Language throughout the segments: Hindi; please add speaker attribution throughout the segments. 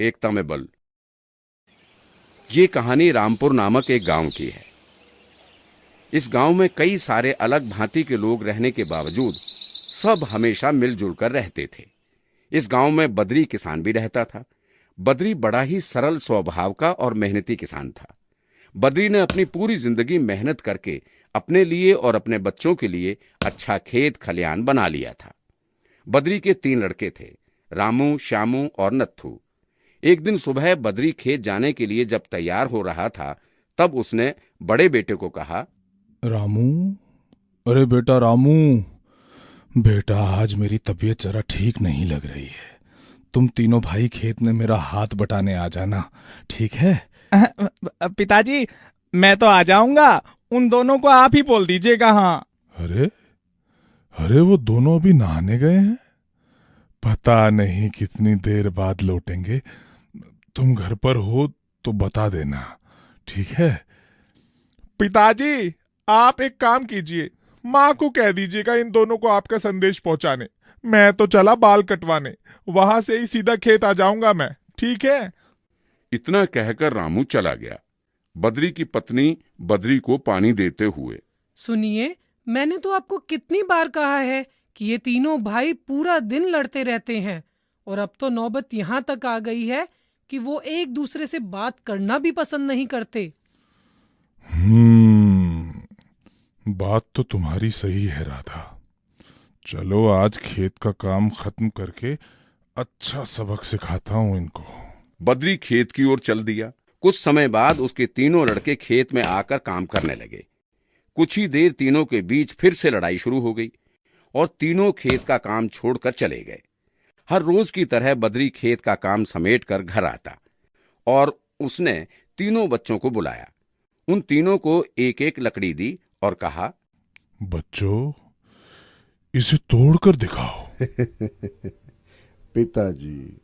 Speaker 1: एकता में बल। ये कहानी रामपुर नामक एक गांव की है। इस गांव में कई सारे अलग भांति के लोग रहने के बावजूद सब हमेशा मिलजुल कर रहते थे। इस गांव में बद्री किसान भी रहता था। बद्री बड़ा ही सरल स्वभाव का और मेहनती किसान था। बद्री ने अपनी पूरी जिंदगी मेहनत करके अपने लिए और अपने बच्चों के लिए अच्छा खेत खलियान बना लिया था। बद्री के 3 लड़के थे, रामू, श्यामू और नत्थू। एक दिन सुबह बद्री खेत जाने के लिए जब तैयार हो रहा था, तब उसने बड़े बेटे को कहा,
Speaker 2: रामू, अरे बेटा रामू, बेटा आज मेरी तबीयत जरा ठीक नहीं लग रही है। तुम तीनों भाई खेत में मेरा हाथ बटाने आ जाना, ठीक है?
Speaker 3: पिताजी, मैं तो आ जाऊंगा, उन दोनों को आप ही बोल दीजिएगा। हाँ।
Speaker 2: अरे अरे वो दोनों अभी नहाने गए हैं, पता नहीं कितनी देर बाद लौटेंगे। तुम घर पर हो तो बता देना, ठीक है?
Speaker 4: पिताजी, आप एक काम कीजिए, माँ को कह दीजिएगा इन दोनों को आपका संदेश पहुंचाने। मैं तो चला बाल कटवाने, वहां से ही सीधा खेत आ जाऊंगा मैं, ठीक है?
Speaker 1: इतना कहकर रामू चला गया, बद्री की पत्नी बद्री को पानी देते हुए।
Speaker 5: सुनिए, मैंने तो आपको कितनी बार कहा है कि ये तीनों भाई पूरा दिन लड़ते रहते हैं, और अब तो नौबत यहाँ तक आ गई है कि वो एक दूसरे से बात करना भी पसंद नहीं करते।
Speaker 2: बात तो तुम्हारी सही है राधा। चलो आज खेत का काम खत्म करके अच्छा सबक सिखाता हूं इनको।
Speaker 1: बद्री खेत की ओर चल दिया। कुछ समय बाद उसके तीनों लड़के खेत में आकर काम करने लगे। कुछ ही देर तीनों के बीच फिर से लड़ाई शुरू हो गई और तीनों खेत का काम छोड़कर चले गए। हर रोज की तरह बद्री खेत का काम समेटकर घर आता और उसने तीनों बच्चों को बुलाया। उन तीनों को एक एक लकड़ी दी और कहा,
Speaker 2: बच्चों, इसे तोड़कर दिखाओ।
Speaker 6: पिताजी,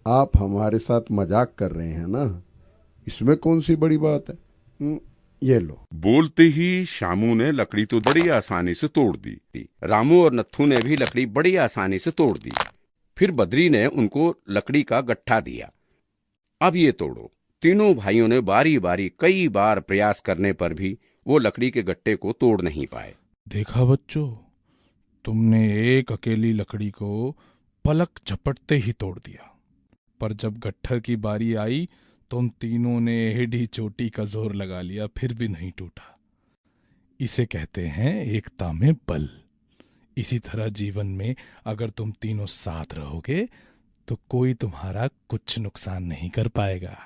Speaker 6: आप हमारे साथ मजाक कर रहे हैं ना? इसमें कौन सी बड़ी बात है? ये लो।
Speaker 1: बोलते ही श्यामू ने लकड़ी तो बड़ी आसानी से तोड़ दी। रामू और नत्थू ने भी लकड़ी बड़ी आसानी से तोड़ दी। फिर बद्री ने उनको लकड़ी का गट्ठा दिया, अब ये तोड़ो। तीनों भाइयों ने बारी बारी कई बार प्रयास करने पर भी वो लकड़ी के गट्टे को तोड़ नहीं पाए।
Speaker 2: देखा बच्चों, तुमने एक अकेली लकड़ी को पलक झपटते ही तोड़ दिया, पर जब गट्ठर की बारी आई तुम तीनों ने एड़ी चोटी का जोर लगा लिया, फिर भी नहीं टूटा। इसे कहते हैं एकता में बल। इसी तरह जीवन में अगर तुम तीनों साथ रहोगे तो कोई तुम्हारा कुछ नुकसान नहीं कर पाएगा।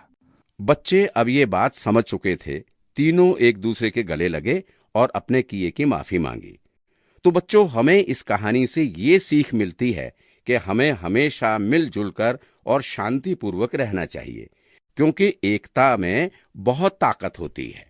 Speaker 1: बच्चे अब ये बात समझ चुके थे। तीनों एक दूसरे के गले लगे और अपने किए की माफी मांगी। तो बच्चों, हमें इस कहानी से ये सीख मिलती है कि हमें हमेशा मिलजुल कर और शांतिपूर्वक रहना चाहिए, क्योंकि एकता में बहुत ताकत होती है।